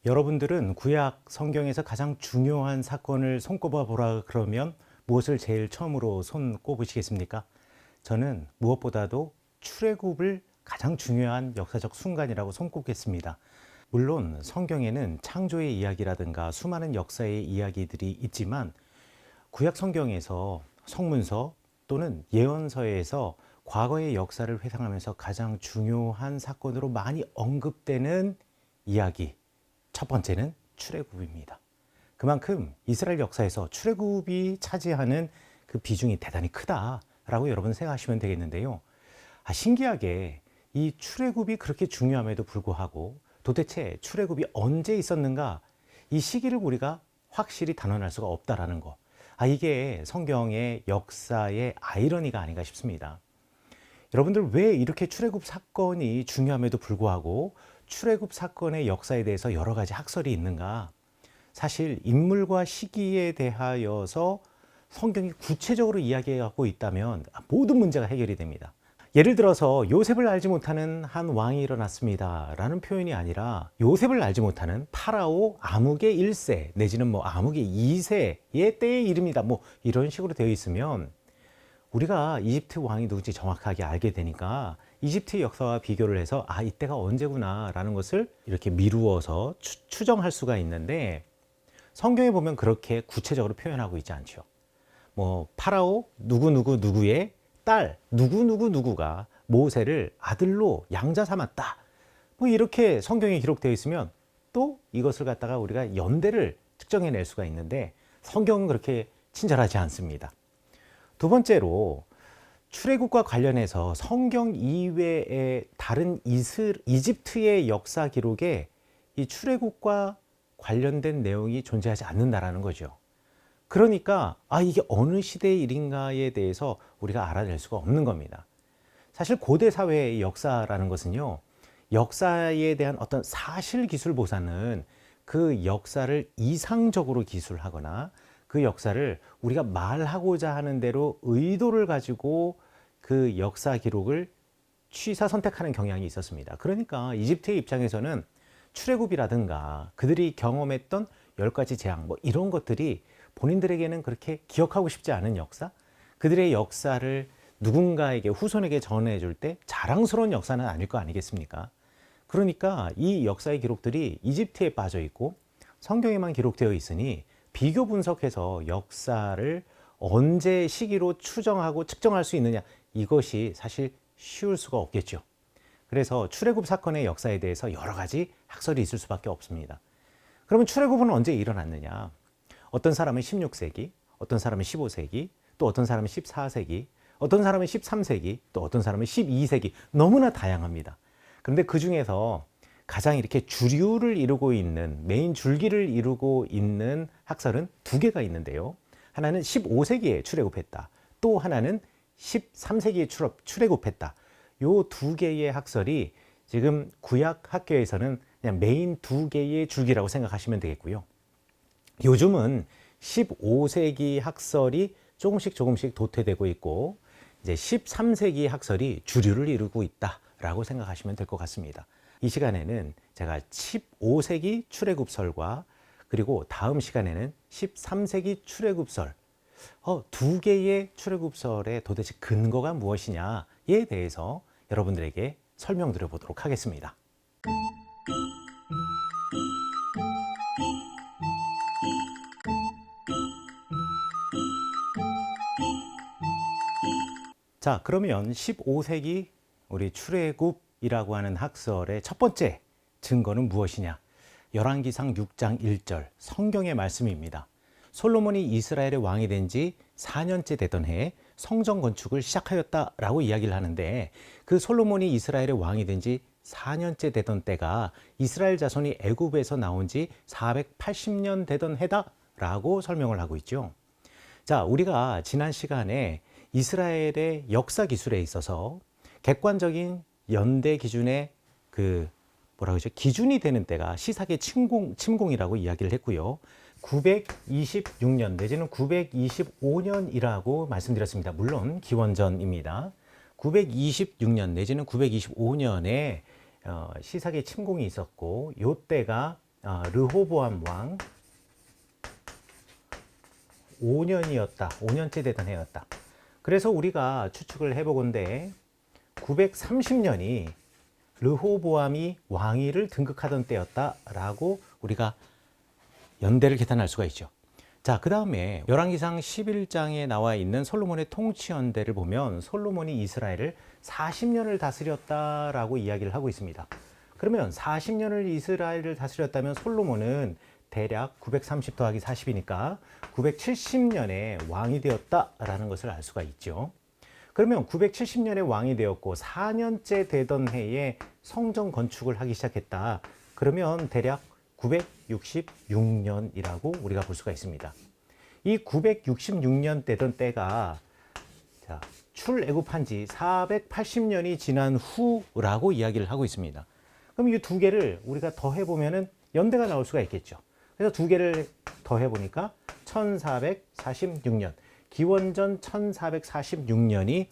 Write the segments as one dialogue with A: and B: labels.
A: 여러분들은 구약 성경에서 가장 중요한 사건을 손꼽아 보라 그러면 무엇을 제일 처음으로 손꼽으시겠습니까? 저는 무엇보다도 출애굽을 가장 중요한 역사적 순간이라고 손꼽겠습니다. 물론 성경에는 창조의 이야기라든가 수많은 역사의 이야기들이 있지만 구약 성경에서 성문서 또는 예언서에서 과거의 역사를 회상하면서 가장 중요한 사건으로 많이 언급되는 이야기, 첫 번째는 출애굽입니다. 그만큼 이스라엘 역사에서 출애굽이 차지하는 그 비중이 대단히 크다라고 여러분 생각하시면 되겠는데요. 신기하게 이 출애굽이 그렇게 중요함에도 불구하고 도대체 출애굽이 언제 있었는가, 이 시기를 우리가 확실히 단언할 수가 없다라는 거. 이게 성경의 역사의 아이러니가 아닌가 싶습니다. 여러분들, 왜 이렇게 출애굽 사건이 중요함에도 불구하고 출애굽 사건의 역사에 대해서 여러 가지 학설이 있는가? 사실 인물과 시기에 대하여서 성경이 구체적으로 이야기하고 있다면 모든 문제가 해결이 됩니다. 예를 들어서 요셉을 알지 못하는 한 왕이 일어났습니다 라는 표현이 아니라 요셉을 알지 못하는 파라오 아무개 1세 내지는 아무개 2세의 때의 이름이다, 이런 식으로 되어 있으면 우리가 이집트 왕이 누군지 정확하게 알게 되니까 이집트의 역사와 비교를 해서 이때가 언제구나 라는 것을 이렇게 미루어서 추정할 수가 있는데, 성경에 보면 그렇게 구체적으로 표현하고 있지 않죠. 파라오 누구누구누구의 딸 누구누구누구가 모세를 아들로 양자 삼았다, 이렇게 성경에 기록되어 있으면 또 이것을 갖다가 우리가 연대를 측정해낼 수가 있는데, 성경은 그렇게 친절하지 않습니다. 두 번째로, 출애굽과 관련해서 성경 이외의 다른 이집트의 역사 기록에 이 출애굽과 관련된 내용이 존재하지 않는다라는 거죠. 그러니까 이게 어느 시대의 일인가에 대해서 우리가 알아낼 수가 없는 겁니다. 사실 고대 사회의 역사라는 것은요, 역사에 대한 어떤 사실 기술보다는 그 역사를 이상적으로 기술하거나 그 역사를 우리가 말하고자 하는 대로 의도를 가지고 그 역사 기록을 취사 선택하는 경향이 있었습니다. 그러니까 이집트의 입장에서는 출애굽이라든가 그들이 경험했던 10가지 재앙 이런 것들이 본인들에게는 그렇게 기억하고 싶지 않은 역사, 그들의 역사를 누군가에게, 후손에게 전해줄 때 자랑스러운 역사는 아닐 거 아니겠습니까? 그러니까 이 역사의 기록들이 이집트에 빠져 있고 성경에만 기록되어 있으니 비교 분석해서 역사를 언제 시기로 추정하고 측정할 수 있느냐, 이것이 사실 쉬울 수가 없겠죠. 그래서 출애굽 사건의 역사에 대해서 여러 가지 학설이 있을 수밖에 없습니다. 그러면 출애굽은 언제 일어났느냐? 어떤 사람은 16세기, 어떤 사람은 15세기, 또 어떤 사람은 14세기, 어떤 사람은 13세기, 또 어떤 사람은 12세기, 너무나 다양합니다. 그런데 그 중에서 가장 이렇게 주류를 이루고 있는, 메인 줄기를 이루고 있는 학설은 두 개가 있는데요. 하나는 15세기에 출애굽했다. 또 하나는 13세기에 출애굽했다. 요 두 개의 학설이 지금 구약 학교에서는 그냥 메인 두 개의 줄기라고 생각하시면 되겠고요. 요즘은 15세기 학설이 조금씩 도태되고 있고, 이제 13세기 학설이 주류를 이루고 있다라고 생각하시면 될 것 같습니다. 이 시간에는 제가 15세기 출애굽설과 그리고 다음 시간에는 13세기 출애굽설, 두 개의 출애굽설의 도대체 근거가 무엇이냐에 대해서 여러분들에게 설명드려 보도록 하겠습니다. 자, 그러면 15세기 우리 출애굽이라고 하는 학설의 첫 번째 증거는 무엇이냐? 열왕기상 6장 1절 성경의 말씀입니다. 솔로몬이 이스라엘의 왕이 된 지 4년째 되던 해에 성전 건축을 시작하였다라고 이야기를 하는데, 그 솔로몬이 이스라엘의 왕이 된 지 4년째 되던 때가 이스라엘 자손이 애굽에서 나온 지 480년 되던 해다라고 설명을 하고 있죠. 자, 우리가 지난 시간에 이스라엘의 역사 기술에 있어서 객관적인 연대 기준의 기준이 되는 때가 시사계 침공이라고 이야기를 했고요. 926년 내지는 925년이라고 말씀드렸습니다. 물론 기원전입니다. 926년 내지는 925년에 시사계 침공이 있었고, 이때가 르호보암 왕 5년이었다. 5년째 되던 해였다. 그래서 우리가 추측을 해보건대 930년이 르호보암이 왕위를 등극하던 때였다라고 우리가 연대를 계산할 수가 있죠. 자, 그 다음에 열왕기상 11장에 나와 있는 솔로몬의 통치 연대를 보면 솔로몬이 이스라엘을 40년을 다스렸다라고 이야기를 하고 있습니다. 그러면 40년을 이스라엘을 다스렸다면 솔로몬은 대략 930 더하기 40이니까 970년에 왕이 되었다라는 것을 알 수가 있죠. 그러면 970년에 왕이 되었고 4년째 되던 해에 성전 건축을 하기 시작했다. 그러면 대략 966년이라고 우리가 볼 수가 있습니다. 이 966년 되던 때가 출애굽한 지 480년이 지난 후라고 이야기를 하고 있습니다. 그럼 이 두 개를 우리가 더해보면 연대가 나올 수가 있겠죠. 그래서 두 개를 더해보니까 1446년, 기원전 1446년이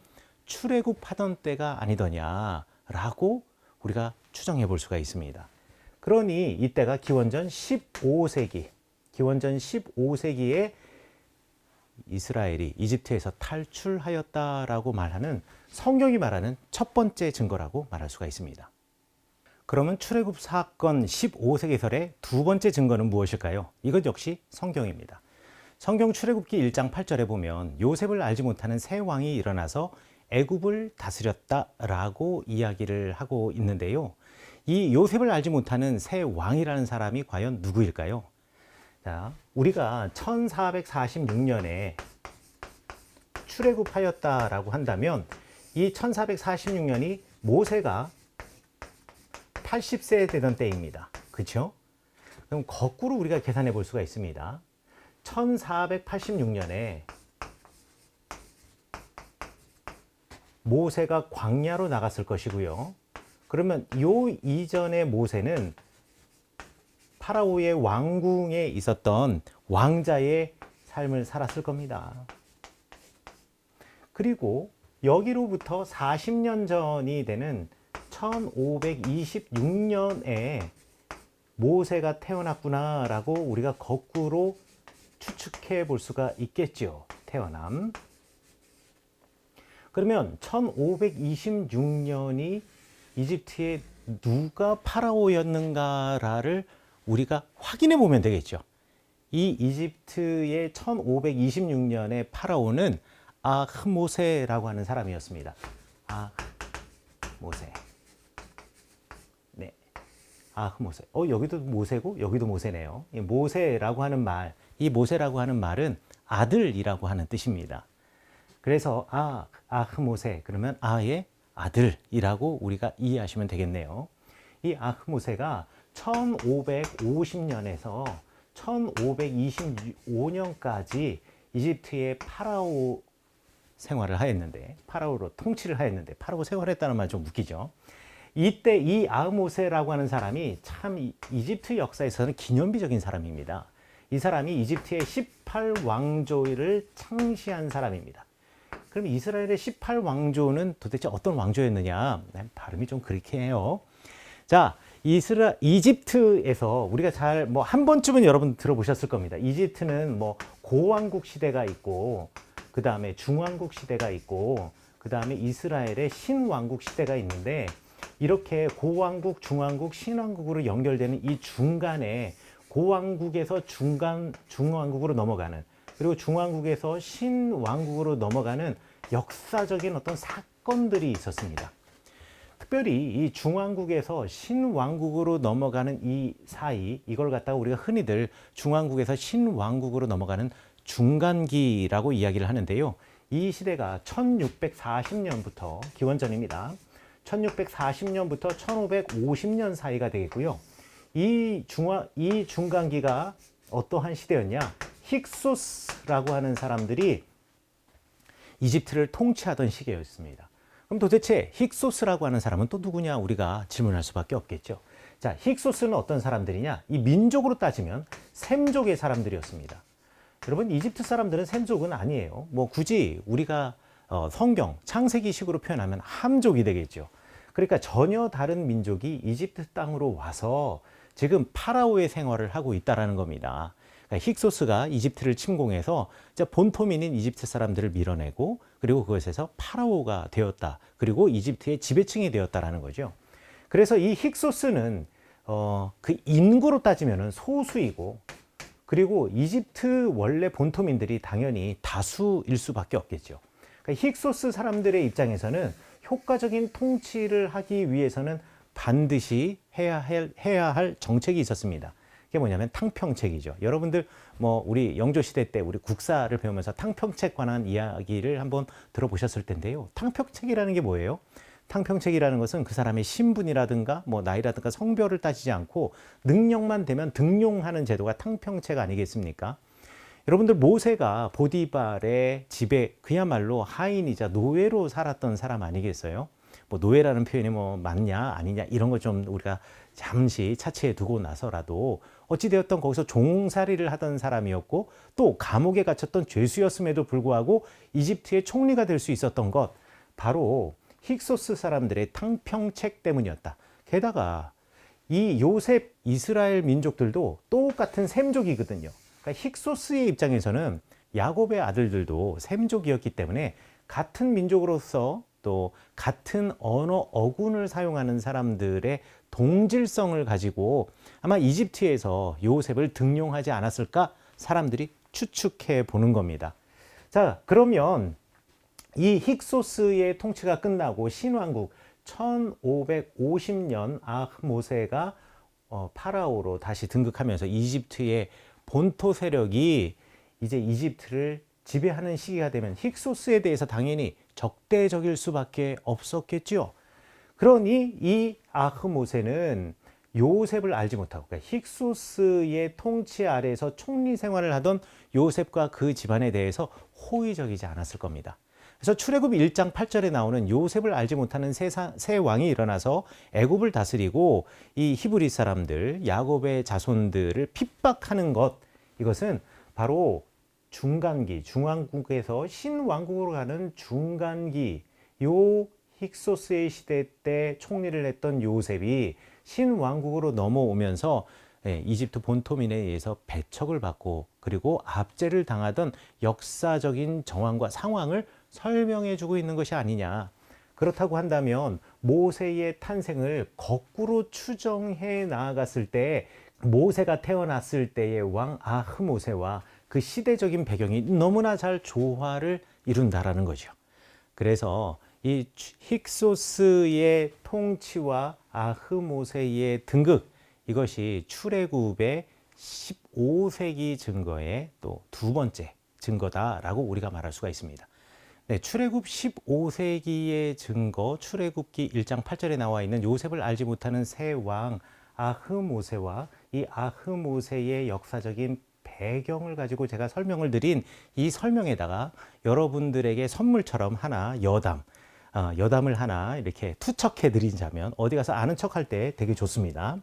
A: 출애굽하던 때가 아니더냐라고 우리가 추정해 볼 수가 있습니다. 그러니 이때가 기원전 15세기, 기원전 15세기에 이스라엘이 이집트에서 탈출하였다라고 말하는 성경이 말하는 첫 번째 증거라고 말할 수가 있습니다. 그러면 출애굽 사건 15세기설의 두 번째 증거는 무엇일까요? 이것 역시 성경입니다. 성경 출애굽기 1장 8절에 보면 요셉을 알지 못하는 새 왕이 일어나서 애굽을 다스렸다라고 이야기를 하고 있는데요. 이 요셉을 알지 못하는 새 왕이라는 사람이 과연 누구일까요? 자, 우리가 1446년에 출애굽하였다라고 한다면 이 1446년이 모세가 80세 되던 때입니다. 그렇죠? 그럼 거꾸로 우리가 계산해 볼 수가 있습니다. 1486년에 모세가 광야로 나갔을 것이고요. 그러면 요 이전의 모세는 파라오의 왕궁에 있었던 왕자의 삶을 살았을 겁니다. 그리고 여기로부터 40년 전이 되는 1526년에 모세가 태어났구나라고 우리가 거꾸로 추측해 볼 수가 있겠죠. 태어남. 그러면 1526년이 이집트의 누가 파라오였는가를 우리가 확인해 보면 되겠죠. 이 이집트의 1526년의 파라오는 아흐모세라고 하는 사람이었습니다. 아흐모세. 네. 아흐모세. 여기도 모세고 여기도 모세네요. 이 모세라고 하는 말, 이 모세라고 하는 말은 아들이라고 하는 뜻입니다. 그래서 아흐모세 그러면 아의 아들이라고 우리가 이해하시면 되겠네요. 이 아흐모세가 1550년에서 1525년까지 이집트의 파라오 생활을 하였는데, 파라오로 통치를 하였는데, 파라오 생활했다는 말 좀 웃기죠. 이때 이 아흐모세라고 하는 사람이 참 이집트 역사에서는 기념비적인 사람입니다. 이 사람이 이집트의 18왕조를 창시한 사람입니다. 그럼 이스라엘의 18왕조는 도대체 어떤 왕조였느냐? 발음이 좀 그렇게 해요. 자, 이집트에서 우리가 잘 한 번쯤은 여러분 들어보셨을 겁니다. 이집트는 고왕국 시대가 있고, 그 다음에 중왕국 시대가 있고, 그 다음에 이스라엘의 신왕국 시대가 있는데, 이렇게 고왕국, 중왕국, 신왕국으로 연결되는 이 중간에 고왕국에서 중왕국으로 넘어가는, 그리고 중왕국에서 신왕국으로 넘어가는 역사적인 어떤 사건들이 있었습니다. 특별히 이 중왕국에서 신왕국으로 넘어가는 이 사이, 이걸 갖다가 우리가 흔히들 중왕국에서 신왕국으로 넘어가는 중간기라고 이야기를 하는데요. 이 시대가 1640년부터 기원전입니다. 1640년부터 1550년 사이가 되겠고요. 이 중간기가 어떠한 시대였냐? 힉소스라고 하는 사람들이 이집트를 통치하던 시기였습니다. 그럼 도대체 힉소스라고 하는 사람은 또 누구냐? 우리가 질문할 수밖에 없겠죠. 자, 힉소스는 어떤 사람들이냐? 이 민족으로 따지면 셈족의 사람들이었습니다. 여러분, 이집트 사람들은 셈족은 아니에요. 굳이 우리가 성경 창세기식으로 표현하면 함족이 되겠죠. 그러니까 전혀 다른 민족이 이집트 땅으로 와서 지금 파라오의 생활을 하고 있다라는 겁니다. 그러니까 힉소스가 이집트를 침공해서 본토민인 이집트 사람들을 밀어내고 그리고 그것에서 파라오가 되었다. 그리고 이집트의 지배층이 되었다라는 거죠. 그래서 이 힉소스는 그 인구로 따지면은 소수이고 그리고 이집트 원래 본토민들이 당연히 다수일 수밖에 없겠죠. 그러니까 힉소스 사람들의 입장에서는 효과적인 통치를 하기 위해서는 반드시 해야 할 정책이 있었습니다. 그게 뭐냐면 탕평책이죠. 여러분들 뭐 우리 영조시대 때 우리 국사를 배우면서 탕평책 관한 이야기를 한번 들어보셨을 텐데요. 탕평책이라는 게 뭐예요? 탕평책이라는 것은 그 사람의 신분이라든가 뭐 나이라든가 성별을 따지지 않고 능력만 되면 등용하는 제도가 탕평책 아니겠습니까? 여러분들 모세가 보디발의 집에 그야말로 하인이자 노예로 살았던 사람 아니겠어요? 뭐 노예라는 표현이 뭐 맞냐 아니냐 이런 거 좀 우리가 잠시 차치해 두고 나서라도 어찌되었던 거기서 종살이를 하던 사람이었고 또 감옥에 갇혔던 죄수였음에도 불구하고 이집트의 총리가 될 수 있었던 것 바로 힉소스 사람들의 탕평책 때문이었다. 게다가 이 요셉 이스라엘 민족들도 똑같은 셈족이거든요. 그러니까 힉소스의 입장에서는 야곱의 아들들도 셈족이었기 때문에 같은 민족으로서 또 같은 언어 어군을 사용하는 사람들의 동질성을 가지고 아마 이집트에서 요셉을 등용하지 않았을까 사람들이 추측해 보는 겁니다. 자, 그러면 이 힉소스의 통치가 끝나고 신왕국 1550년 아흐모세가 파라오로 다시 등극하면서 이집트의 본토 세력이 이제 이집트를 지배하는 시기가 되면 힉소스에 대해서 당연히 적대적일 수밖에 없었겠지요. 그러니 이 아흐모세는 요셉을 알지 못하고 그러니까 힉소스의 통치 아래에서 총리 생활을 하던 요셉과 그 집안에 대해서 호의적이지 않았을 겁니다. 그래서 출애굽 1장 8절에 나오는 요셉을 알지 못하는 새 왕이 일어나서 애굽을 다스리고 이 히브리 사람들, 야곱의 자손들을 핍박하는 것, 이것은 바로 중간기, 중왕국에서 신왕국으로 가는 중간기, 요 힉소스의 시대 때 총리를 했던 요셉이 신왕국으로 넘어오면서 이집트 본토민에 의해서 배척을 받고 그리고 압제를 당하던 역사적인 정황과 상황을 설명해 주고 있는 것이 아니냐. 그렇다고 한다면 모세의 탄생을 거꾸로 추정해 나아갔을 때 모세가 태어났을 때의 왕 아흐모세와 그 시대적인 배경이 너무나 잘 조화를 이룬다라는 거죠. 그래서 이 힉소스의 통치와 아흐모세의 등극 이것이 출애굽의 15세기 증거의 또 두 번째 증거다라고 우리가 말할 수가 있습니다. 네, 출애굽 15세기의 증거, 출애굽기 1장 8절에 나와 있는 요셉을 알지 못하는 새 왕 아흐모세와 이 아흐모세의 역사적인 배경을 가지고 제가 설명을 드린 이 설명에다가 여러분들에게 선물처럼 하나 여담을 하나 이렇게 투척해 드리자면 어디 가서 아는 척할 때 되게 좋습니다.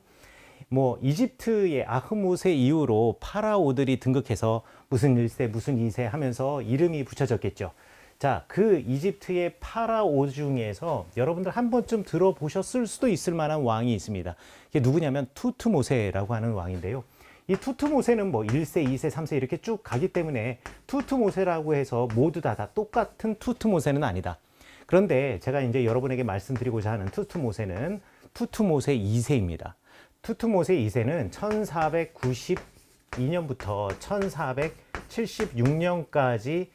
A: 뭐 이집트의 아흐모세 이후로 파라오들이 등극해서 무슨 1세 무슨 2세 하면서 이름이 붙여졌겠죠. 자, 그 이집트의 파라오 중에서 여러분들 한 번쯤 들어보셨을 수도 있을 만한 왕이 있습니다. 이게 누구냐면 투트모세라고 하는 왕인데요. 이 투트모세는 뭐 1세, 2세, 3세 이렇게 쭉 가기 때문에 투트모세라고 해서 모두 다 똑같은 투트모세는 아니다. 그런데 제가 이제 여러분에게 말씀드리고자 하는 투트모세는 투트모세 2세입니다. 투트모세 2세는 1492년부터 1476년까지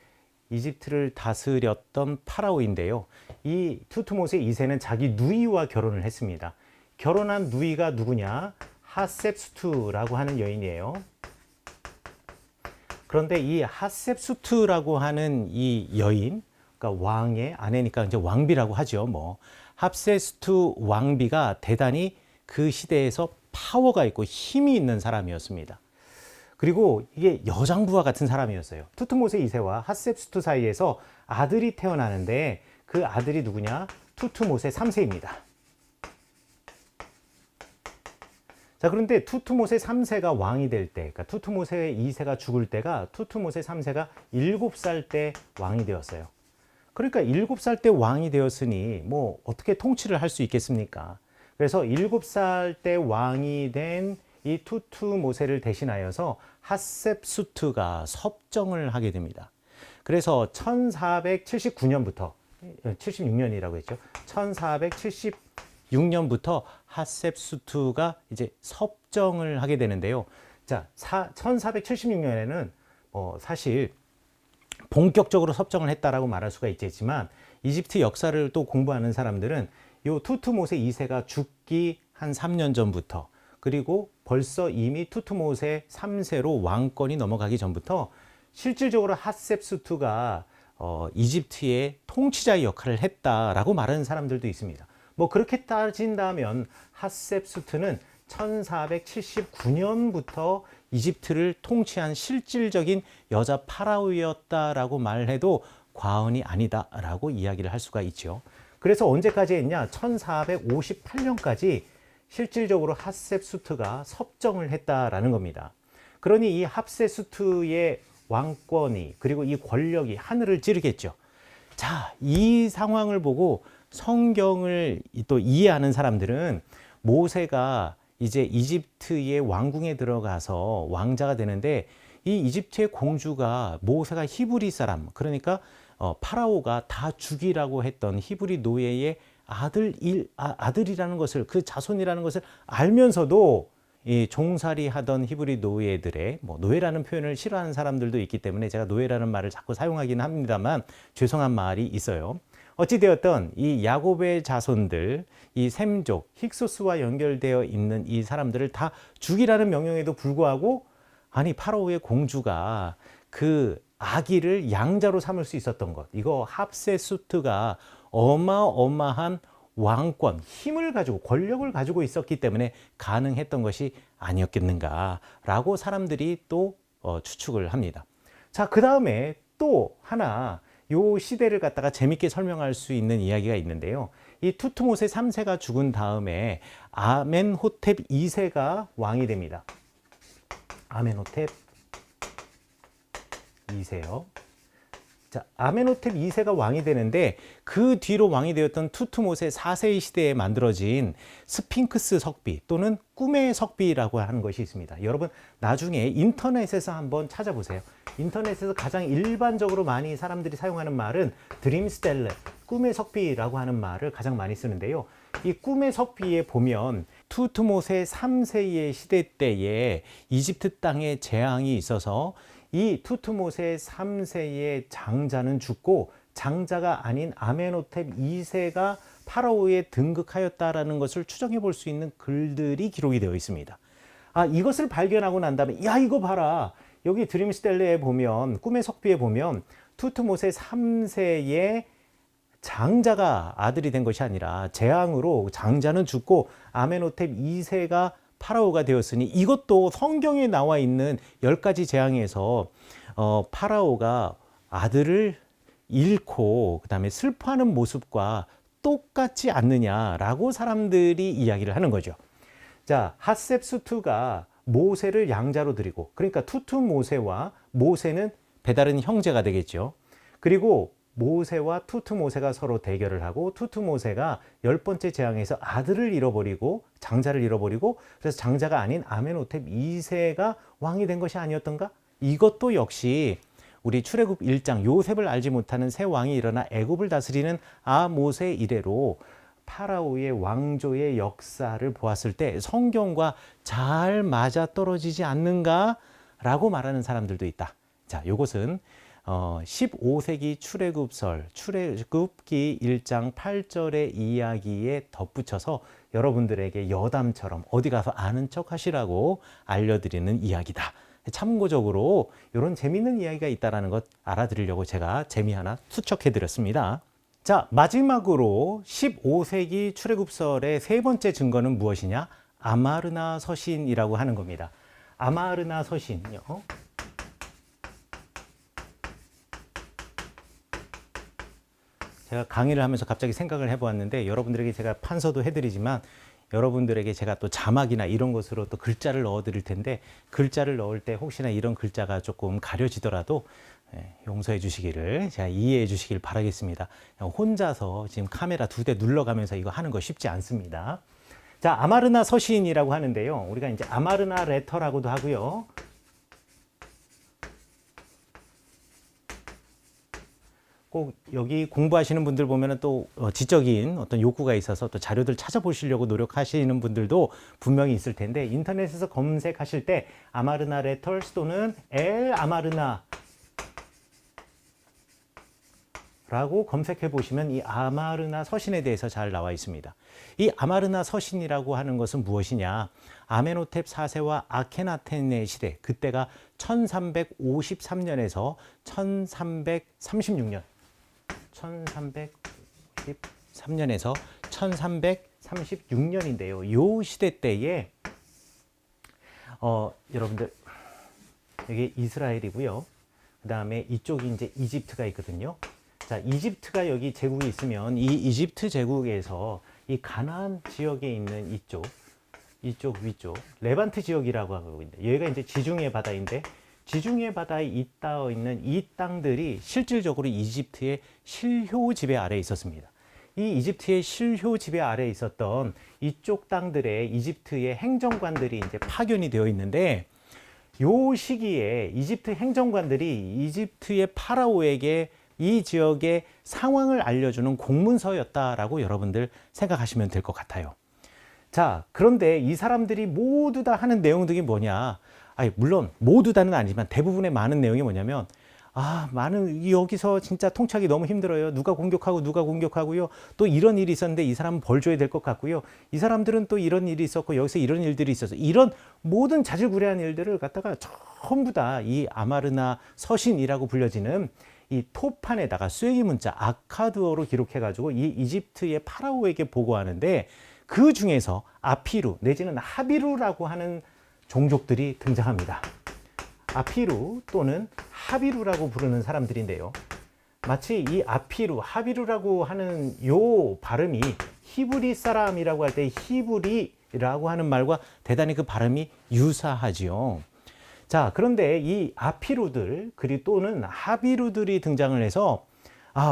A: 이집트를 다스렸던 파라오인데요. 이 투트모세 2세는 자기 누이와 결혼을 했습니다. 결혼한 누이가 누구냐? 하셉수트라고 하는 여인이에요. 그런데 이 하셉수트라고 하는 이 여인, 그러니까 왕의 아내니까 이제 왕비라고 하죠. 뭐 하셉수트 왕비가 대단히 그 시대에서 파워가 있고 힘이 있는 사람이었습니다. 그리고 이게 여장부와 같은 사람이었어요. 투트모세 2세와 하셉수트 사이에서 아들이 태어나는데 그 아들이 누구냐? 투트모세 3세입니다. 자, 그런데 투트모세 3세가 왕이 될 때, 그러니까 투트모세 2세가 죽을 때가 투트모세 3세가 7살 때 왕이 되었어요. 그러니까 7살 때 왕이 되었으니 뭐 어떻게 통치를 할 수 있겠습니까? 그래서 7살 때 왕이 된 이 투투모세를 대신하여서 핫셉수트가 섭정을 하게 됩니다. 그래서 1479년부터 76년이라고 했죠. 1476년부터 핫셉수트가 이제 섭정을 하게 되는데요. 자, 1476년에는 사실 본격적으로 섭정을 했다라고 말할 수가 있겠지만 이집트 역사를 또 공부하는 사람들은 요 투투모세 2세가 죽기 한 3년 전부터 그리고 벌써 이미 투투모세 3세로 왕권이 넘어가기 전부터 실질적으로 핫셉수트가 이집트의 통치자의 역할을 했다라고 말하는 사람들도 있습니다. 뭐 그렇게 따진다면 핫셉수트는 1479년부터 이집트를 통치한 실질적인 여자 파라오였다라고 말해도 과언이 아니다라고 이야기를 할 수가 있죠. 그래서 언제까지 했냐? 1458년까지 실질적으로 핫셉수트가 섭정을 했다라는 겁니다. 그러니 이 핫셉수트의 왕권이 그리고 이 권력이 하늘을 찌르겠죠. 자, 이 상황을 보고 성경을 또 이해하는 사람들은 모세가 이제 이집트의 왕궁에 들어가서 왕자가 되는데 이 이집트의 공주가 모세가 히브리 사람, 그러니까 파라오가 다 죽이라고 했던 히브리 노예의 아들이라는 것을, 그 자손이라는 것을 알면서도 이 종살이 하던 히브리 노예들의, 노예라는 표현을 싫어하는 사람들도 있기 때문에 제가 노예라는 말을 자꾸 사용하기는 합니다만 죄송한 말이 있어요. 어찌되었던 이 야곱의 자손들, 이 셈족, 힉소스와 연결되어 있는 이 사람들을 다 죽이라는 명령에도 불구하고 아니 파라오의 공주가 그 아기를 양자로 삼을 수 있었던 것, 이거 합세수트가 어마어마한 왕권, 힘을 가지고 권력을 가지고 있었기 때문에 가능했던 것이 아니었겠는가라고 사람들이 또 추측을 합니다. 자, 그 다음에 또 하나 요 시대를 갖다가 재밌게 설명할 수 있는 이야기가 있는데요. 이 투투모세 3세가 죽은 다음에 아멘호텝 2세가 왕이 됩니다. 아멘호텝 2세요. 자, 아멘호텝 2세가 왕이 되는데 그 뒤로 왕이 되었던 투투모세 4세의 시대에 만들어진 스핑크스 석비 또는 꿈의 석비라고 하는 것이 있습니다. 여러분 나중에 인터넷에서 한번 찾아보세요. 인터넷에서 가장 일반적으로 많이 사람들이 사용하는 말은 드림스텔레, 꿈의 석비라고 하는 말을 가장 많이 쓰는데요. 이 꿈의 석비에 보면 투투모세 3세의 시대 때에 이집트 땅에 재앙이 있어서 이 투투모세 3세의 장자는 죽고 장자가 아닌 아멘호텝 2세가 파라오에 등극하였다라는 것을 추정해 볼 수 있는 글들이 기록이 되어 있습니다. 아, 이것을 발견하고 난 다음에 야, 이거 봐라. 여기 드림스텔레에 보면, 꿈의 석비에 보면 투투모세 3세의 장자가 아들이 된 것이 아니라 재앙으로 장자는 죽고 아멘호텝 2세가 파라오가 되었으니 이것도 성경에 나와 있는 10가지 재앙에서 파라오가 아들을 잃고 그 다음에 슬퍼하는 모습과 똑같지 않느냐라고 사람들이 이야기를 하는 거죠. 자, 핫셉수트가 모세를 양자로 드리고, 그러니까 투투모세와 모세는 배다른 형제가 되겠죠. 그리고 모세와 투투모세가 서로 대결을 하고 투투모세가 10번째 재앙에서 아들을 잃어버리고 장자를 잃어버리고 그래서 장자가 아닌 아멘호텝 2세가 왕이 된 것이 아니었던가? 이것도 역시 우리 출애굽 1장 요셉을 알지 못하는 새 왕이 일어나 애굽을 다스리는 아모세 이래로 파라오의 왕조의 역사를 보았을 때 성경과 잘 맞아떨어지지 않는가라고 말하는 사람들도 있다. 자, 요것은 15세기 출애굽설, 출애굽기 1장 8절의 이야기에 덧붙여서 여러분들에게 여담처럼 어디 가서 아는 척 하시라고 알려드리는 이야기다. 참고적으로 이런 재미있는 이야기가 있다는 것 알아드리려고 제가 재미 하나 투척해드렸습니다. 자, 마지막으로 15세기 출애굽설의 세 번째 증거는 무엇이냐? 아마르나 서신이라고 하는 겁니다. 아마르나 서신요. 제가 강의를 하면서 갑자기 생각을 해보았는데 여러분들에게 제가 판서도 해드리지만 여러분들에게 제가 또 자막이나 이런 것으로 또 글자를 넣어 드릴 텐데 글자를 넣을 때 혹시나 이런 글자가 조금 가려지더라도 용서해 주시기를, 제가 이해해 주시길 바라겠습니다. 혼자서 지금 카메라 2대 눌러가면서 이거 하는 거 쉽지 않습니다. 자, 아마르나 서신이라고 하는데요. 우리가 이제 아마르나 레터라고도 하고요. 꼭 여기 공부하시는 분들 보면은 또 지적인 어떤 욕구가 있어서 또 자료들 찾아보시려고 노력하시는 분들도 분명히 있을 텐데, 인터넷에서 검색하실 때 아마르나 레터스 또는 엘 아마르나 라고 검색해 보시면 이 아마르나 서신에 대해서 잘 나와 있습니다. 이 아마르나 서신이라고 하는 것은 무엇이냐? 아메노텝 4세와 아케나텐의 시대, 그때가 1353년에서 1336년, 1353년에서 1336년인데요. 요 시대 때에 여러분들 여기 이스라엘이고요. 그 다음에 이쪽이 이제 이집트가 있거든요. 자, 이집트가 여기 제국이 있으면 이 이집트 제국에서 이 가나안 지역에 있는 이쪽 위쪽 레반트 지역이라고 하고 있는데, 여기가 이제 지중해 바다인데, 지중해 바다에 있다 있는 이 땅들이 실질적으로 이집트의 실효 지배 아래에 있었습니다. 이 이집트의 실효 지배 아래에 있었던 이쪽 땅들의 이집트의 행정관들이 이제 파견이 되어 있는데, 요 시기에 이집트 행정관들이 이집트의 파라오에게 이 지역의 상황을 알려주는 공문서였다라고 여러분들 생각하시면 될 것 같아요. 자, 그런데 이 사람들이 모두 다 하는 내용들이 뭐냐? 아니, 물론 모두 다는 아니지만 대부분의 많은 내용이 뭐냐면, 여기서 진짜 통치하기 너무 힘들어요. 누가 공격하고요. 또 이런 일이 있었는데 이 사람은 벌 줘야 될 것 같고요. 이 사람들은 또 이런 일이 있었고 여기서 이런 일들이 있어서, 이런 모든 자질구레한 일들을 갖다가 전부 다 이 아마르나 서신이라고 불려지는 이 토판에다가 쐐기 문자 아카드어로 기록해가지고 이 이집트의 파라오에게 보고하는데, 그 중에서 아피루 내지는 하비루라고 하는 종족들이 등장합니다. 아피루 또는 하비루라고 부르는 사람들인데요. 마치 이 아피루, 하비루라고 하는 요 발음이 히브리 사람이라고 할 때 히브리라고 하는 말과 대단히 그 발음이 유사하지요. 자, 그런데 이 아피루들 그리고 또는 하비루들이 등장을 해서,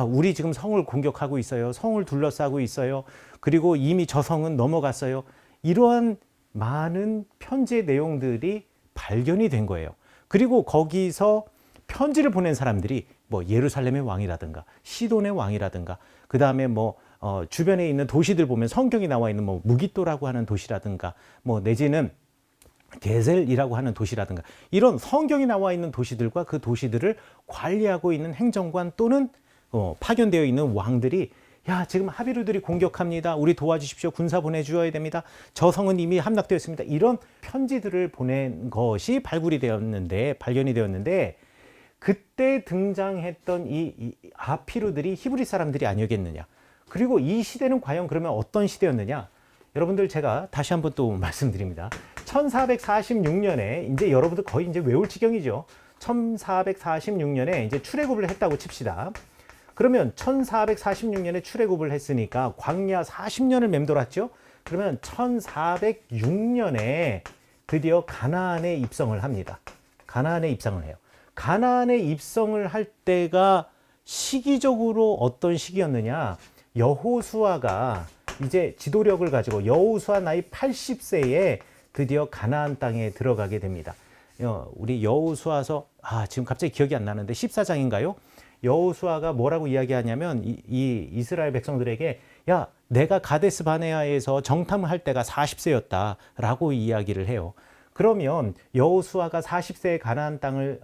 A: 우리 지금 성을 공격하고 있어요. 성을 둘러싸고 있어요. 그리고 이미 저 성은 넘어갔어요. 이러한 많은 편지의 내용들이 발견이 된 거예요. 그리고 거기서 편지를 보낸 사람들이 뭐 예루살렘의 왕이라든가 시돈의 왕이라든가, 그 다음에 주변에 있는 도시들 보면 성경이 나와 있는 무기또라고 하는 도시라든가, 내지는 게셀이라고 하는 도시라든가, 이런 성경이 나와 있는 도시들과 그 도시들을 관리하고 있는 행정관 또는 파견되어 있는 왕들이, 야, 지금 하비루들이 공격합니다. 우리 도와주십시오. 군사 보내주어야 됩니다. 저 성은 이미 함락되었습니다. 이런 편지들을 보낸 것이 발견이 되었는데, 그때 등장했던 이 아피루들이 히브리 사람들이 아니었겠느냐. 그리고 이 시대는 과연 그러면 어떤 시대였느냐. 여러분들, 제가 다시 한번 또 말씀드립니다. 1446년에 이제 여러분들 거의 이제 외울 지경이죠. 1446년에 이제 출애굽을 했다고 칩시다. 그러면 1446년에 출애굽을 했으니까 광야 40년을 맴돌았죠. 그러면 1406년에 드디어 가나안에 입성을 합니다. 가나안에 입성을 해요. 가나안에 입성을 할 때가 시기적으로 어떤 시기였느냐. 여호수아가 이제 지도력을 가지고 여호수아 나이 80세에 드디어 가나안 땅에 들어가게 됩니다. 우리 여호수아서 지금 갑자기 기억이 안 나는데 14장인가요? 여호수아가 뭐라고 이야기하냐면 이 이스라엘 백성들에게, 야, 내가 가데스 바네아에서 정탐을 할 때가 40세였다라고 이야기를 해요. 그러면 여호수아가 40세에 가나안 땅을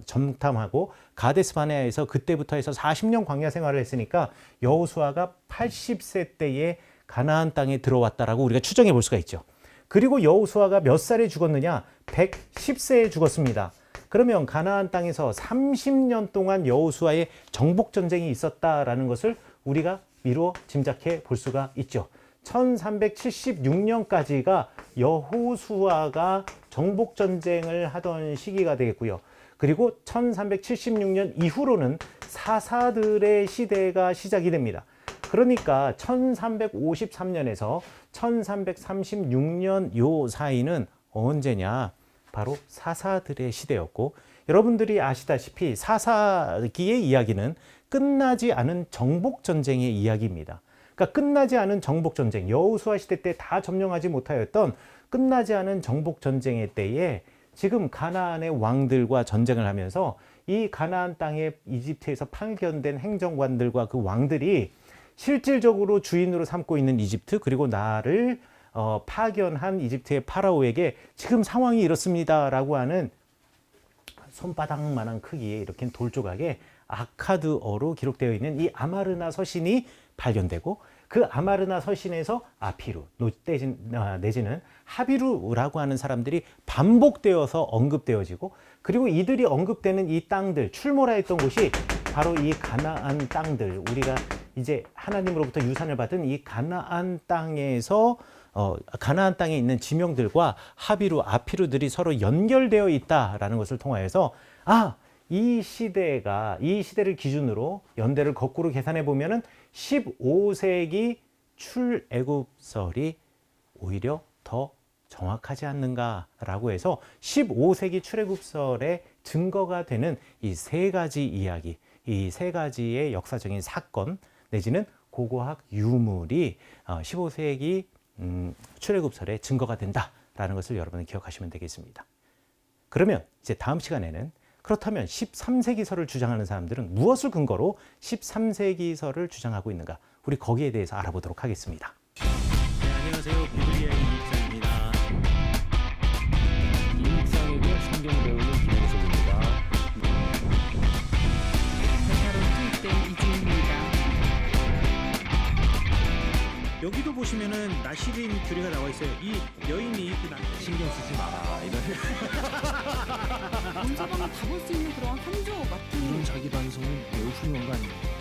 A: 정탐하고 가데스 바네아에서 그때부터 해서 40년 광야 생활을 했으니까 여호수아가 80세 때에 가나안 땅에 들어왔다라고 우리가 추정해 볼 수가 있죠. 그리고 여호수아가 몇 살에 죽었느냐? 110세에 죽었습니다. 그러면 가나안 땅에서 30년 동안 여호수아의 정복 전쟁이 있었다라는 것을 우리가 미루어 짐작해 볼 수가 있죠. 1376년까지가 여호수아가 정복 전쟁을 하던 시기가 되겠고요. 그리고 1376년 이후로는 사사들의 시대가 시작이 됩니다. 그러니까 1353년에서 1336년 요 사이는 언제냐? 바로 사사들의 시대였고, 여러분들이 아시다시피 사사기의 이야기는 끝나지 않은 정복 전쟁의 이야기입니다. 그러니까 끝나지 않은 정복 전쟁, 여호수아 시대 때 다 점령하지 못하였던 끝나지 않은 정복 전쟁의 때에 지금 가나안의 왕들과 전쟁을 하면서 이 가나안 땅에 이집트에서 파견된 행정관들과 그 왕들이 실질적으로 주인으로 삼고 있는 이집트, 그리고 나를 파견한 이집트의 파라오에게 지금 상황이 이렇습니다라고 하는 손바닥만한 크기의 이렇게 돌 조각에 아카드어로 기록되어 있는 이 아마르나 서신이 발견되고, 그 아마르나 서신에서 아피루 내지는 하비루라고 하는 사람들이 반복되어서 언급되어지고, 그리고 이들이 언급되는 이 땅들, 출몰하 했던 곳이 바로 이 가나안 땅들, 우리가 이제 하나님으로부터 유산을 받은 이 가나안 땅에서 가나안 땅에 있는 지명들과 하비루, 아피루들이 서로 연결되어 있다라는 것을 통하여서 이 시대를 기준으로 연대를 거꾸로 계산해 보면은 15세기 출애굽설이 오히려 더 정확하지 않는가라고 해서 15세기 출애굽설의 증거가 되는 이 세 가지 이야기, 이 세 가지의 역사적인 사건 내지는 고고학 유물이 15세기 출애굽설의 증거가 된다라는 것을 여러분은 기억하시면 되겠습니다. 그러면 이제 다음 시간에는 그렇다면 13세기설을 주장하는 사람들은 무엇을 근거로 13세기설을 주장하고 있는가? 우리 거기에 대해서 알아보도록 하겠습니다.
B: 네, 안녕하세요. 비블리아의 임묵상입니다. 임묵상이고 성경 배우는 김영석입니다.
C: 베타로 투입된 이지입니다.
B: 여기도 보시면은 나시린 교리가 나와 있어요. 이 여인이 신경 쓰지 마라 이런
C: 온 사람이 다 볼 수 있는 그런 한조 같은
D: 이런 자기 반성은 매우 훌륭한 거 아닙니까?